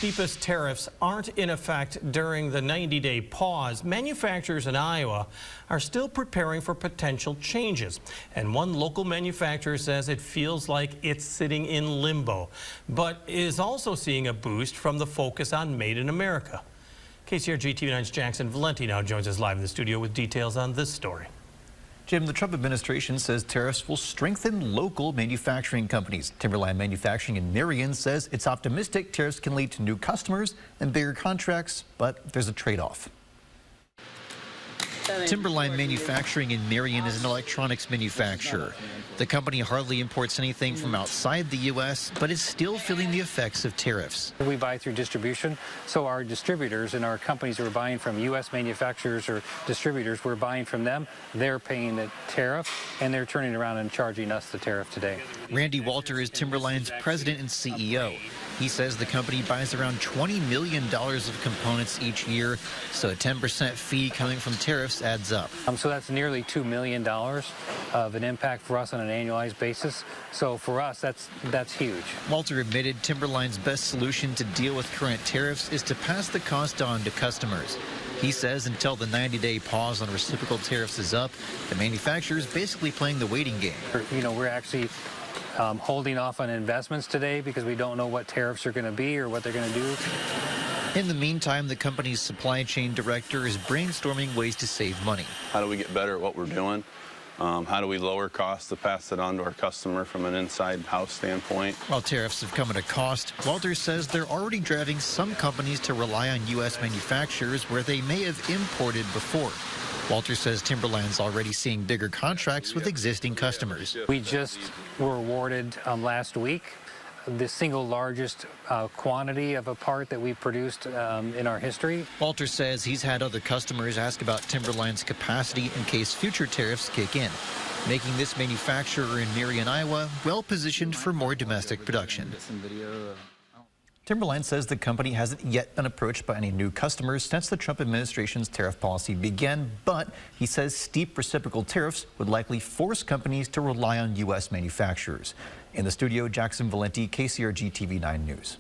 steepest tariffs aren't in effect during the 90-day pause, manufacturers in Iowa are still preparing for potential changes. And one local manufacturer says it feels like it's sitting in limbo, but is also seeing a boost from the focus on Made in America. KCRG TV9's Jackson Valenti now joins us live in the studio with details on this story. Jim, the Trump administration says tariffs will strengthen local manufacturing companies. Timberline Manufacturing in Marion says it's optimistic tariffs can lead to new customers and bigger contracts, but there's a trade-off. Timberline Manufacturing in Marion is an electronics manufacturer. The company hardly imports anything from outside the U.S., but is still feeling the effects of tariffs. We buy through distribution, so our distributors and our companies who are buying from U.S. manufacturers or distributors, we're buying from them. They're paying the tariff, and they're turning around and charging us the tariff today. Randy Walter is Timberline's president and CEO. He says the company buys around $20 million of components each year, so a 10% fee coming from tariffs adds up. So that's nearly $2 million of an impact for us on an annualized basis. So for us, that's huge. Walter admitted Timberline's best solution to deal with current tariffs is to pass the cost on to customers. He says until the 90-day pause on reciprocal tariffs is up, the manufacturer is basically playing the waiting game. We're actually holding off on investments today because we don't know what tariffs are going to be or what they're going to do. In the meantime, the company's supply chain director is brainstorming ways to save money. How do we get better at what we're doing? How do we lower costs to pass it on to our customer from an inside house standpoint? While tariffs have come at a cost, Walters says they're already driving some companies to rely on U.S. manufacturers where they may have imported before. Walters says Timberline's already seeing bigger contracts with existing customers. We just were awarded last week the single largest quantity of a part that we've produced in our history. Walters says he's had other customers ask about Timberline's capacity in case future tariffs kick in, making this manufacturer in Marion, Iowa, well-positioned for more domestic production. Timberline says the company hasn't yet been approached by any new customers since the Trump administration's tariff policy began, but he says steep reciprocal tariffs would likely force companies to rely on U.S. manufacturers. In the studio, Jackson Valenti, KCRG TV9 News.